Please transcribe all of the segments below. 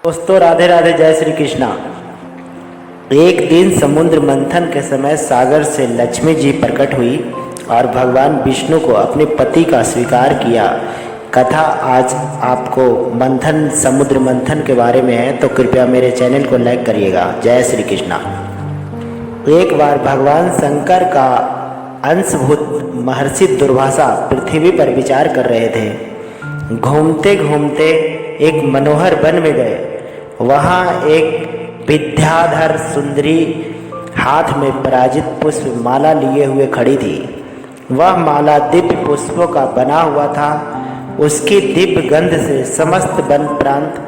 दोस्तों राधे राधे, जय श्री कृष्णा। एक दिन समुद्र मंथन के समय सागर से लक्ष्मी जी प्रकट हुई और भगवान विष्णु को अपने पति का स्वीकार किया। कथा आज आपको समुद्र मंथन के बारे में है, तो कृपया मेरे चैनल को लाइक करिएगा। जय श्री कृष्णा। एक बार भगवान शंकर का अंशभूत महर्षि दुर्वासा पृथ्वी पर विचार कर रहे थे। घूमते घूमते एक मनोहर वन में गए। वहाँ एक विद्याधर सुंदरी हाथ में पराजित पुष्प माला लिए हुए खड़ी थी। वह माला दिव्य पुष्पों का बना हुआ था। उसकी दिव्य गंध से समस्त वन प्रांत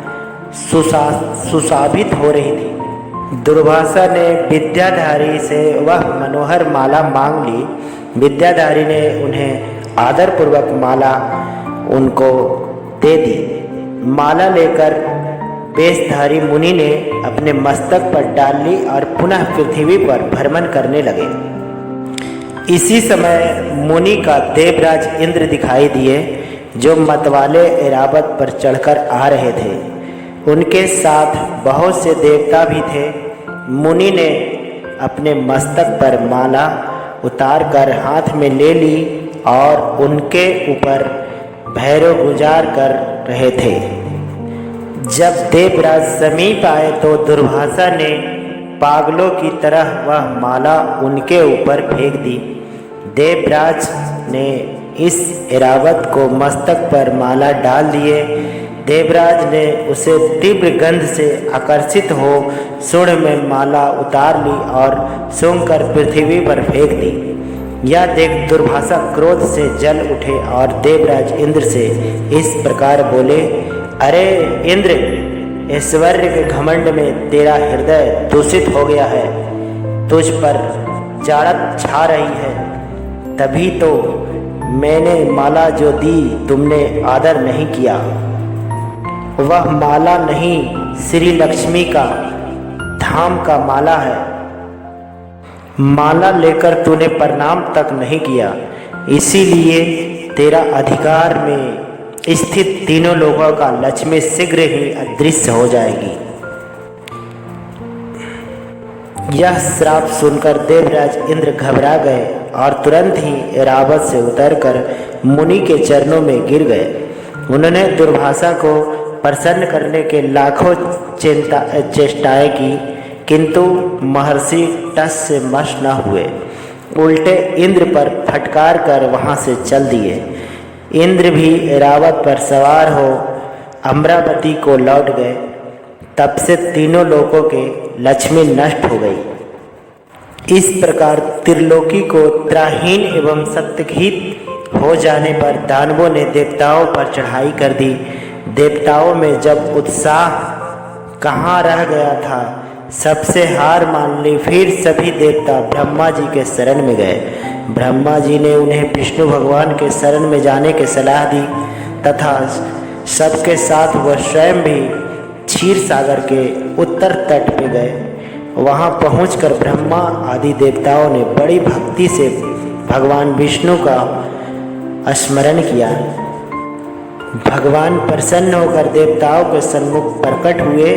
सुशोभित हो रही थी। दुर्वासा ने विद्याधारी से वह मनोहर माला मांग ली। विद्याधारी ने उन्हें आदरपूर्वक माला उनको दे दी। माला लेकर वेशधारी मुनि ने अपने मस्तक पर डाल ली और पुनः पृथ्वी पर भ्रमण करने लगे। इसी समय मुनि का देवराज इंद्र दिखाई दिए, जो मतवाले ऐरावत पर चढ़कर आ रहे थे। उनके साथ बहुत से देवता भी थे। मुनि ने अपने मस्तक पर माला उतार कर हाथ में ले ली और उनके ऊपर भैरव गुजार कर रहे थे। जब देवराज समीप आए तो दुर्वासा ने पागलों की तरह वह माला उनके ऊपर फेंक दी। देवराज ने इस ऐरावत को मस्तक पर माला डाल दिए। देवराज ने उसे तीव्र गंध से आकर्षित हो सूंड में माला उतार ली और सूंघकर पृथ्वी पर फेंक दी। यह देख दुर्वासा क्रोध से जल उठे और देवराज इंद्र से इस प्रकार बोले, अरे इंद्र, ऐश्वर्य के घमंड में तेरा हृदय दूषित हो गया है। तुझ पर जाड़त छा रही है, तभी तो मैंने माला जो दी तुमने आदर नहीं किया। वह माला नहीं, श्री लक्ष्मी का धाम का माला है। माला लेकर तूने प्रणाम तक नहीं किया, इसीलिए तेरा अधिकार में स्थित तीनों लोगों का लक्ष्मी शीघ्र ही अदृश्य हो जाएगी। यह श्राप सुनकर देवराज इंद्र घबरा गए और तुरंत ही ऐरावत से उतरकर मुनि के चरणों में गिर गए। उन्होंने दुर्वासा को प्रसन्न करने के लाखों चेष्टाएं की, किंतु महर्षि टस से मस न हुए। उल्टे इंद्र पर फटकार कर वहां से चल दिए। इंद्र भी ऐरावत पर सवार हो अमरावती को लौट गए। तब से तीनों लोकों के लक्ष्मी नष्ट हो गई। इस प्रकार त्रिलोकी को त्राहीन एवं सत्यहीन हो जाने पर दानवों ने देवताओं पर चढ़ाई कर दी। देवताओं में जब उत्साह कहाँ रह गया था, सबसे हार मान ली। फिर सभी देवता ब्रह्मा जी के शरण में गए। ब्रह्मा जी ने उन्हें विष्णु भगवान के शरण में जाने की सलाह दी तथा सबके साथ वह स्वयं भी क्षीर सागर के उत्तर तट पे गए। वहां पहुंचकर ब्रह्मा आदि देवताओं ने बड़ी भक्ति से भगवान विष्णु का स्मरण किया। भगवान प्रसन्न होकर देवताओं के सन्मुख प्रकट हुए।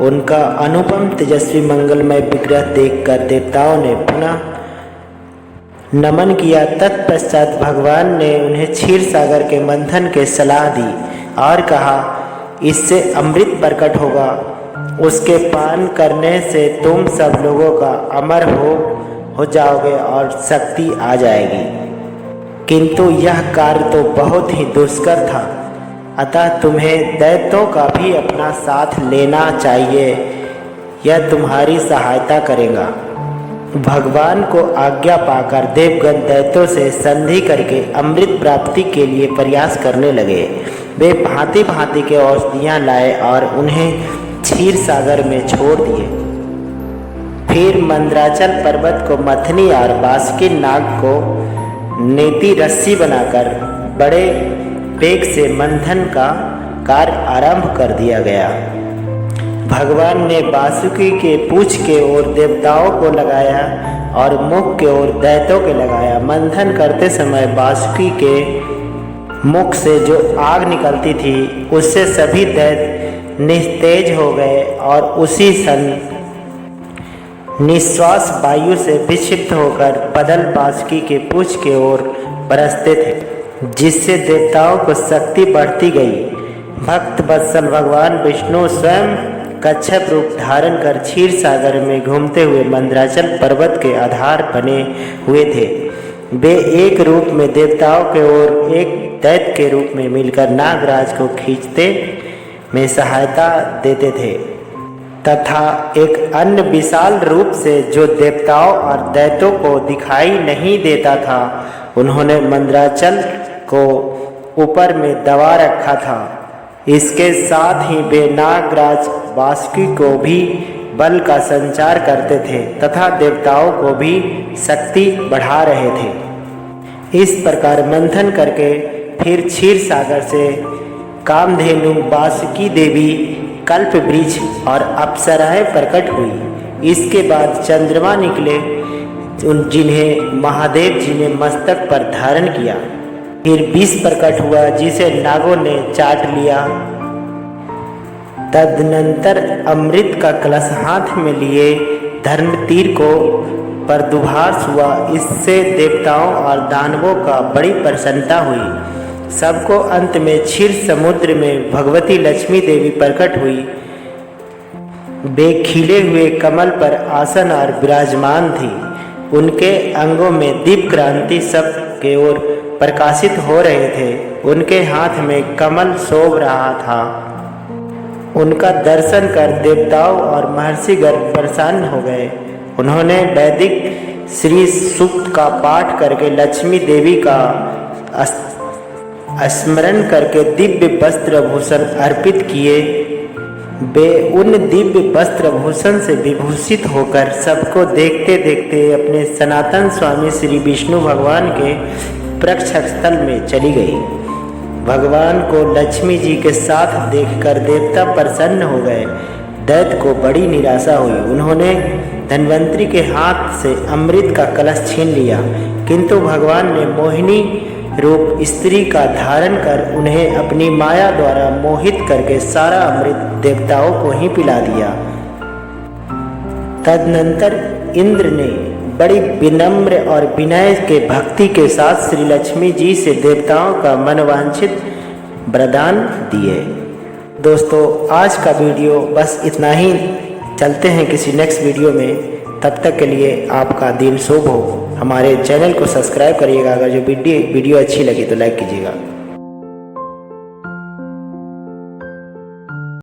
उनका अनुपम तेजस्वी मंगलमय विग्रह देखकर देवताओं ने पुनः नमन किया। तत्पश्चात भगवान ने उन्हें क्षीर सागर के मंथन की सलाह दी और कहा, इससे अमृत प्रकट होगा। उसके पान करने से तुम सब लोगों का अमर हो जाओगे और शक्ति आ जाएगी। किंतु यह कार्य तो बहुत ही दुष्कर था, अतः तुम्हें दैत्यों का भी अपना साथ लेना चाहिए। यह तुम्हारी सहायता करेगा। भगवान को आज्ञा पाकर देवगण दैत्यों से संधि करके अमृत प्राप्ति के लिए प्रयास करने लगे। वे भांति भांति के औषधियाँ लाए और उन्हें क्षीर सागर में छोड़ दिए। फिर मंदराचल पर्वत को मथनी और बासुकी नाग को नेति रस्सी बनाकर बड़े वेग से मंथन का कार्य आरंभ कर दिया गया। भगवान ने बासुकी के पूंछ के ओर देवताओं को लगाया और मुख के ओर दैत्यों के लगाया। मंथन करते समय बासुकी के मुख से जो आग निकलती थी, उससे सभी दैत्य निस्तेज हो गए और उसी सन निश्वास वायु से विक्षिप्त होकर बदल बासुकी के पूंछ की ओर बरसते थे, जिससे देवताओं को शक्ति बढ़ती गई। भक्त वत्सल भगवान विष्णु स्वयं कच्छप रूप धारण कर क्षीर सागर में घूमते हुए मंदराचल पर्वत के आधार बने हुए थे। वे एक रूप में देवताओं के ओर एक दैत्य के रूप में मिलकर नागराज को खींचते में सहायता देते थे, तथा एक अन्य विशाल रूप से जो देवताओं और दैत्यों को दिखाई नहीं देता था, उन्होंने मंदराचल को ऊपर में दबा रखा था। इसके साथ ही वे नागराज बासुकी को भी बल का संचार करते थे तथा देवताओं को भी शक्ति बढ़ा रहे थे। इस प्रकार मंथन करके फिर क्षीर सागर से कामधेनु, बासुकी देवी, कल्प वृक्ष और अप्सराएं प्रकट हुई। इसके बाद चंद्रमा निकले, जिन्हें महादेव जी ने मस्तक पर धारण किया। फिर विष प्रकट हुआ, जिसे नागों ने चाट लिया। तदनंतर अमृत का कलश हाथ में लिए धर्मतीर को पर्दुभास हुआ। इससे देवताओं और दानवों का बड़ी प्रसन्नता हुई। सबको अंत में क्षीर समुद्र में भगवती लक्ष्मी देवी प्रकट हुई। वे खिले हुए कमल पर आसन और विराजमान थी। उनके अंगों में दीप क्रांति सब के ओर प्रकाशित हो रहे थे। उनके हाथ में कमल शोभ रहा था। उनका दर्शन कर देवताओं और महर्षिगण प्रसन्न हो गए। उन्होंने वैदिक श्री सूक्त का पाठ करके लक्ष्मी देवी का स्मरण करके दिव्य वस्त्र भूषण अर्पित किए। वे उन दिव्य वस्त्र भूषण से विभूषित होकर सबको देखते देखते अपने सनातन स्वामी श्री विष्णु भगवान के प्रक्षक स्थल में चली गई। भगवान को लक्ष्मी जी के साथ देखकर देवता प्रसन्न हो गए। दैत्य को बड़ी निराशा हुई। उन्होंने धन्वंतरी के हाथ से अमृत का कलश छीन लिया, किंतु भगवान ने मोहिनी रूप स्त्री का धारण कर उन्हें अपनी माया द्वारा मोहित करके सारा अमृत देवताओं को ही पिला दिया। तदनंतर इंद्र ने बड़ी विनम्र और विनय के भक्ति के साथ श्री लक्ष्मी जी से देवताओं का मनवांछित वरदान दिए। दोस्तों, आज का वीडियो बस इतना ही। चलते हैं किसी नेक्स्ट वीडियो में। तब तक के लिए आपका दिन शुभ हो। हमारे चैनल को सब्सक्राइब करिएगा। अगर जो वीडियो अच्छी लगी तो लाइक कीजिएगा।